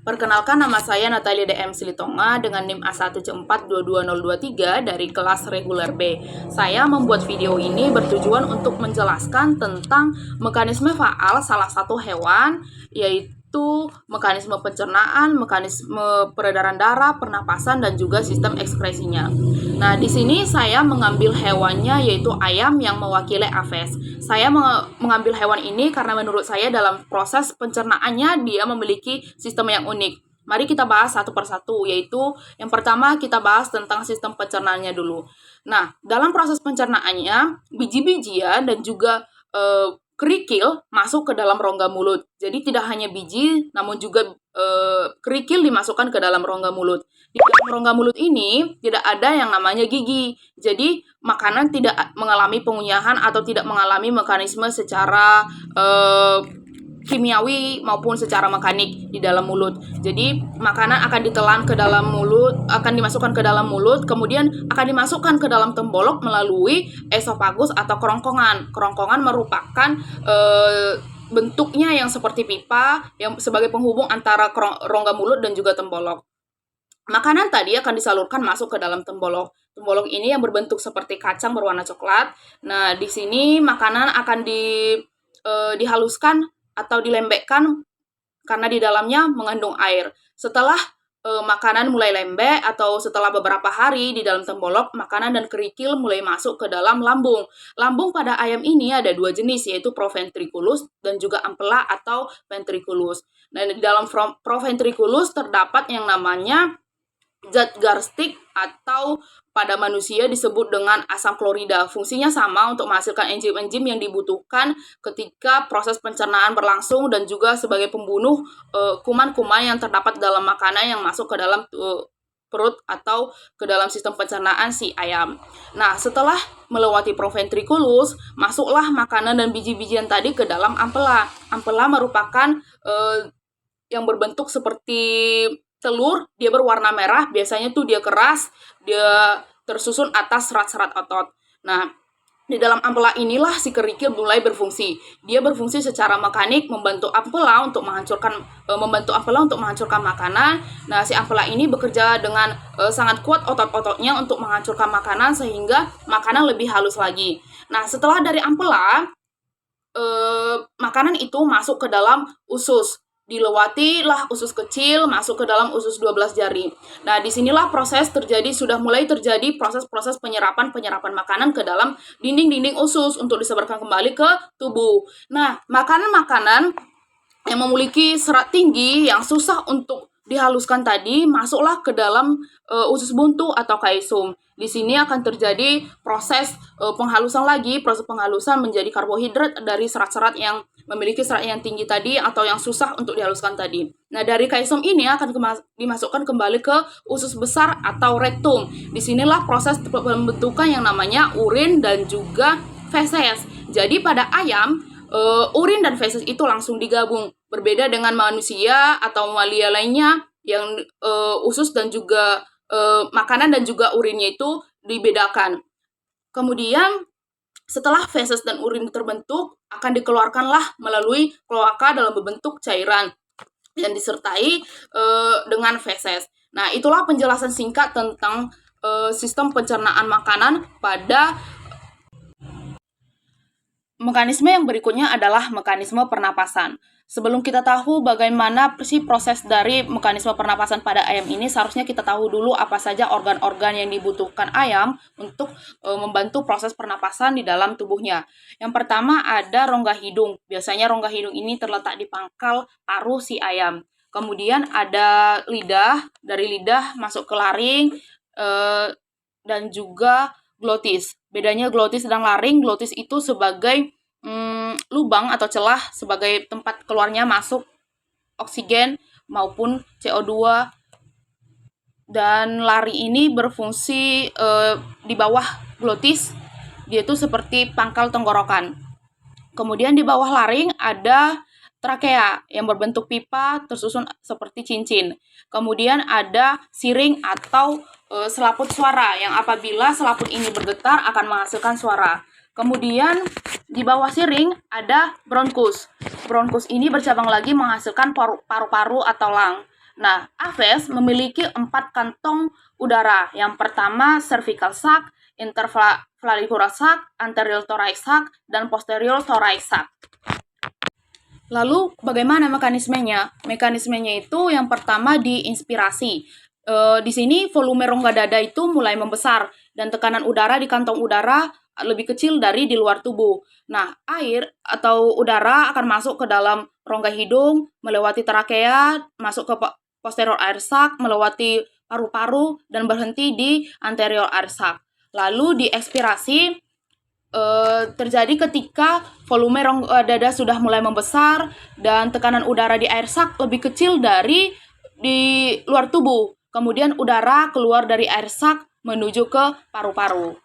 Perkenalkan, nama saya Natalia DM Silitonga dengan NIM A1C4222023 dari kelas reguler B. Saya membuat video ini bertujuan untuk menjelaskan tentang mekanisme faal salah satu hewan, yaitu mekanisme pencernaan, mekanisme peredaran darah, pernapasan, dan juga sistem ekskresinya. Nah, di sini saya mengambil hewannya yaitu ayam yang mewakili aves. Saya mengambil hewan ini karena menurut saya dalam proses pencernaannya dia memiliki sistem yang unik. Mari kita bahas satu persatu, yaitu yang pertama kita bahas tentang sistem pencernaannya dulu. Nah, dalam proses pencernaannya, biji-bijian dan juga kerikil masuk ke dalam rongga mulut. Jadi tidak hanya biji, namun juga kerikil dimasukkan ke dalam rongga mulut. Di dalam rongga mulut ini tidak ada yang namanya gigi. Jadi makanan tidak mengalami pengunyahan atau tidak mengalami mekanisme secara kimiawi maupun secara mekanik di dalam mulut. Jadi makanan akan ditelan ke dalam mulut, akan dimasukkan ke dalam mulut, kemudian akan dimasukkan ke dalam tembolok melalui esofagus atau kerongkongan. Kerongkongan merupakan bentuknya yang seperti pipa yang sebagai penghubung antara rongga mulut dan juga tembolok. Makanan tadi akan disalurkan masuk ke dalam tembolok. Tembolok ini yang berbentuk seperti kacang berwarna coklat. Nah, di sini makanan akan dihaluskan atau dilembekkan karena di dalamnya mengandung air. Setelah makanan mulai lembek atau setelah beberapa hari di dalam tembolok, makanan dan kerikil mulai masuk ke dalam lambung. Lambung pada ayam ini ada dua jenis, yaitu proventriculus dan juga ampela atau ventriculus. Nah, di dalam proventriculus terdapat yang namanya zat garstik atau pada manusia disebut dengan asam klorida. Fungsinya sama untuk menghasilkan enzim-enzim yang dibutuhkan ketika proses pencernaan berlangsung dan juga sebagai pembunuh kuman-kuman yang terdapat dalam makanan yang masuk ke dalam perut atau ke dalam sistem pencernaan si ayam. Nah, setelah melewati proventriculus, masuklah makanan dan biji-bijian tadi ke dalam ampela. Ampela merupakan yang berbentuk seperti telur, dia berwarna merah, biasanya tuh dia keras, dia tersusun atas serat-serat otot. Nah, di dalam ampela inilah si kerikil mulai berfungsi. Dia berfungsi secara mekanik membantu ampela untuk menghancurkan makanan. Nah, si ampela ini bekerja dengan sangat kuat otot-ototnya untuk menghancurkan makanan sehingga makanan lebih halus lagi. Nah, setelah dari ampela, makanan itu masuk ke dalam usus. Dilewatilah usus kecil, masuk ke dalam usus 12 jari. Nah, disinilah sudah mulai terjadi proses-proses penyerapan makanan ke dalam dinding-dinding usus untuk disebarkan kembali ke tubuh. Nah, makanan-makanan yang memiliki serat tinggi, yang susah untuk dihaluskan tadi, masuklah ke dalam usus buntu atau kaisum. Di sini akan terjadi proses proses penghalusan menjadi karbohidrat dari serat-serat yang memiliki serat yang tinggi tadi atau yang susah untuk dihaluskan tadi. Nah, dari kaisum ini akan dimasukkan kembali ke usus besar atau rektum. Disinilah proses pembentukan yang namanya urin dan juga feses. Jadi pada ayam, urin dan feses itu langsung digabung. Berbeda dengan manusia atau mamalia lainnya yang usus dan juga makanan dan juga urinnya itu dibedakan. Kemudian setelah feses dan urin terbentuk, akan dikeluarkanlah melalui kloaka dalam bentuk cairan yang disertai dengan feses. Nah, itulah penjelasan singkat tentang sistem pencernaan makanan pada mekanisme yang berikutnya adalah mekanisme pernapasan. Sebelum kita tahu bagaimana sih proses dari mekanisme pernapasan pada ayam ini, seharusnya kita tahu dulu apa saja organ-organ yang dibutuhkan ayam untuk membantu proses pernapasan di dalam tubuhnya. Yang pertama ada rongga hidung. Biasanya rongga hidung ini terletak di pangkal paruh si ayam. Kemudian ada lidah, dari lidah masuk ke laring dan juga glotis. Bedanya glotis dan laring, glotis itu sebagai lubang atau celah sebagai tempat keluarnya masuk oksigen maupun CO2, dan lari ini berfungsi di bawah glotis, dia itu seperti pangkal tenggorokan. Kemudian di bawah laring ada trakea yang berbentuk pipa tersusun seperti cincin. Kemudian ada siring atau selaput suara yang apabila selaput ini bergetar akan menghasilkan suara. Kemudian di bawah siring ada bronkus. Bronkus ini bercabang lagi menghasilkan paru-paru atau lang. Nah, Aves memiliki 4 kantong udara. Yang pertama cervical sac, interflavicular sac, anterior thoracic sac, dan posterior thoracic sac. Lalu bagaimana mekanismenya? Mekanismenya itu yang pertama diinspirasi. Di sini volume rongga dada itu mulai membesar dan tekanan udara di kantong udara lebih kecil dari di luar tubuh. Nah, air atau udara akan masuk ke dalam rongga hidung, melewati trakea, masuk ke posterior air sac, melewati paru-paru, dan berhenti di anterior air sac. Lalu di ekspirasi terjadi ketika volume rongga dada sudah mulai membesar dan tekanan udara di air sac lebih kecil dari di luar tubuh. Kemudian udara keluar dari air sac menuju ke paru-paru.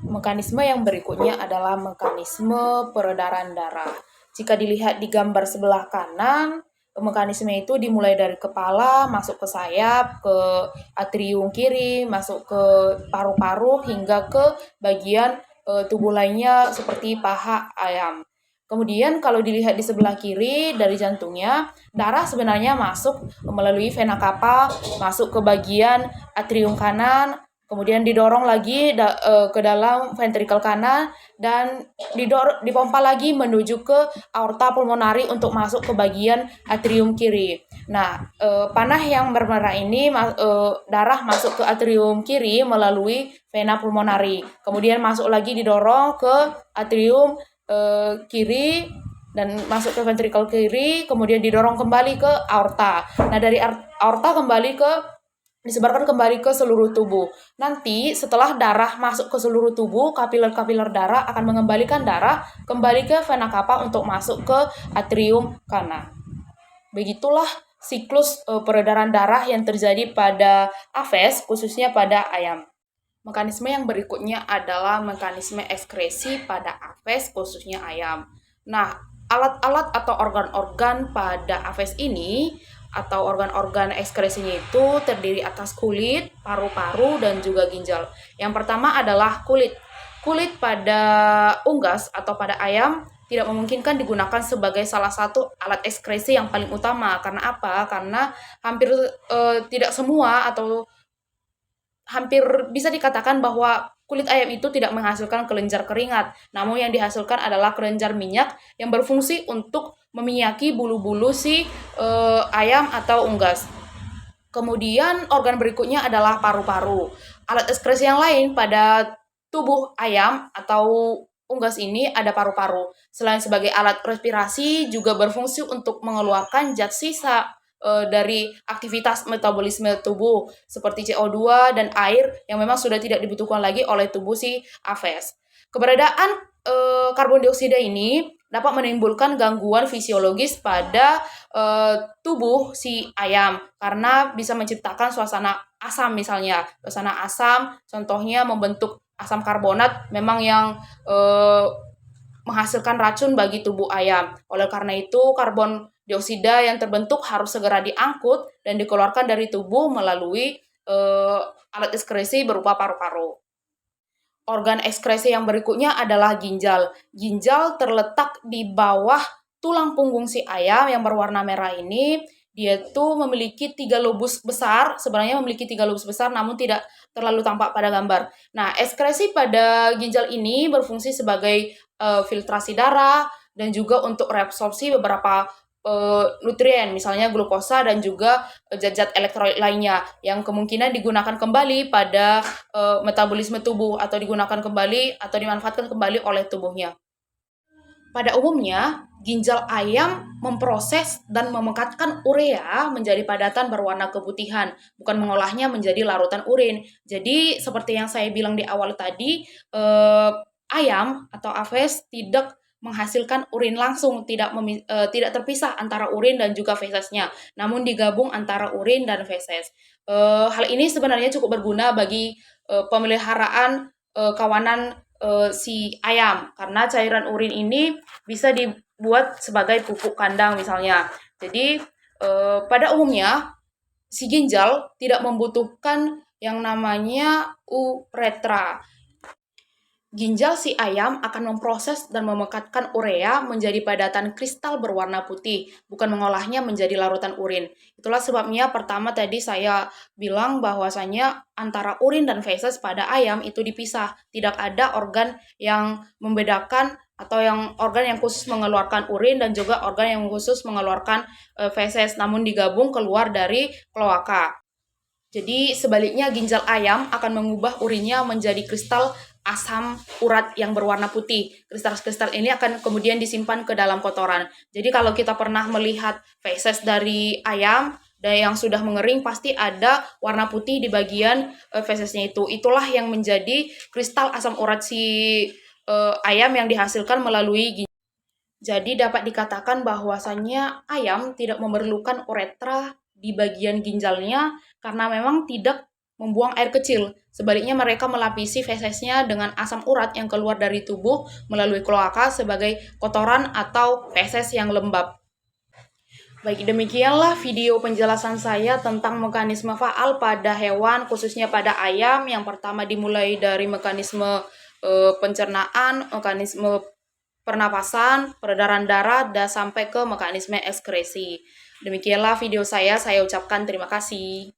Mekanisme yang berikutnya adalah mekanisme peredaran darah. Jika dilihat di gambar sebelah kanan, mekanisme itu dimulai dari kepala, masuk ke sayap, ke atrium kiri, masuk ke paru-paru, hingga ke bagian tubuh lainnya seperti paha ayam. Kemudian kalau dilihat di sebelah kiri dari jantungnya, darah sebenarnya masuk melalui vena cava, masuk ke bagian atrium kanan, kemudian didorong lagi ke dalam ventrikel kanan, dan dipompa lagi menuju ke aorta pulmonari untuk masuk ke bagian atrium kiri. Nah, panah yang bermerah ini darah masuk ke atrium kiri melalui vena pulmonari. Kemudian masuk lagi didorong ke atrium kiri dan masuk ke ventrikel kiri, kemudian didorong kembali ke aorta. Nah, dari aorta disebarkan kembali ke seluruh tubuh. Nanti setelah darah masuk ke seluruh tubuh, kapiler-kapiler darah akan mengembalikan darah kembali ke vena cava untuk masuk ke atrium kanan. Begitulah siklus peredaran darah yang terjadi pada Aves, khususnya pada ayam. Mekanisme yang berikutnya adalah mekanisme ekskresi pada Aves, khususnya ayam. Nah, alat-alat atau organ-organ pada Aves ini atau organ-organ ekskresinya itu terdiri atas kulit, paru-paru, dan juga ginjal. Yang pertama adalah kulit. Kulit pada unggas atau pada ayam tidak memungkinkan digunakan sebagai salah satu alat ekskresi yang paling utama. Karena apa? Karena hampir tidak semua atau hampir bisa dikatakan bahwa kulit ayam itu tidak menghasilkan kelenjar keringat, namun yang dihasilkan adalah kelenjar minyak yang berfungsi untuk meminyaki bulu-bulu si ayam atau unggas. Kemudian organ berikutnya adalah paru-paru. Alat ekskresi yang lain pada tubuh ayam atau unggas ini ada paru-paru. Selain sebagai alat respirasi, juga berfungsi untuk mengeluarkan zat sisa dari aktivitas metabolisme tubuh seperti CO2 dan air yang memang sudah tidak dibutuhkan lagi oleh tubuh si Aves. Keberadaan karbon dioksida ini dapat menimbulkan gangguan fisiologis pada tubuh si ayam karena bisa menciptakan suasana asam, misalnya suasana asam contohnya membentuk asam karbonat memang yang menghasilkan racun bagi tubuh ayam. Oleh karena itu karbon dioksida yang terbentuk harus segera diangkut dan dikeluarkan dari tubuh melalui alat ekskresi berupa paru-paru. Organ ekskresi yang berikutnya adalah ginjal. Ginjal terletak di bawah tulang punggung si ayam yang berwarna merah ini. Dia tuh memiliki 3 lobus besar, sebenarnya memiliki 3 lobus besar namun tidak terlalu tampak pada gambar. Nah, ekskresi pada ginjal ini berfungsi sebagai filtrasi darah dan juga untuk reabsorpsi beberapa nutrien, misalnya glukosa dan juga zat-zat elektrolit lainnya yang kemungkinan digunakan kembali pada metabolisme tubuh atau digunakan kembali atau dimanfaatkan kembali oleh tubuhnya. Pada umumnya, ginjal ayam memproses dan memekatkan urea menjadi padatan berwarna keputihan, bukan mengolahnya menjadi larutan urin. Jadi, seperti yang saya bilang di awal tadi, ayam atau Aves tidak menghasilkan urin langsung, tidak terpisah antara urin dan juga fesesnya, namun digabung antara urin dan feses. Hal ini sebenarnya cukup berguna bagi pemeliharaan kawanan si ayam, karena cairan urin ini bisa dibuat sebagai pupuk kandang misalnya. Jadi pada umumnya si ginjal tidak membutuhkan yang namanya uretra. Ginjal si ayam akan memproses dan memekatkan urea menjadi padatan kristal berwarna putih, bukan mengolahnya menjadi larutan urin. Itulah sebabnya pertama tadi saya bilang bahwasanya antara urin dan feses pada ayam itu dipisah. Tidak ada organ yang membedakan atau yang organ yang khusus mengeluarkan urin dan juga organ yang khusus mengeluarkan feses, namun digabung keluar dari kloaka. Jadi sebaliknya ginjal ayam akan mengubah urinnya menjadi kristal asam urat yang berwarna putih. Kristal-kristal ini akan kemudian disimpan ke dalam kotoran. Jadi kalau kita pernah melihat feses dari ayam dan yang sudah mengering pasti ada warna putih di bagian fesesnya itu. Itulah yang menjadi kristal asam urat si ayam yang dihasilkan melalui ginjal. Jadi dapat dikatakan bahwasannya ayam tidak memerlukan uretra di bagian ginjalnya karena memang tidak membuang air kecil. Sebaliknya mereka melapisi fesesnya dengan asam urat yang keluar dari tubuh melalui kloaka sebagai kotoran atau feses yang lembab. Baik, demikianlah video penjelasan saya tentang mekanisme faal pada hewan, khususnya pada ayam. Yang pertama dimulai dari mekanisme pencernaan, mekanisme pernapasan, peredaran darah, dan sampai ke mekanisme ekskresi. Demikianlah video saya ucapkan terima kasih.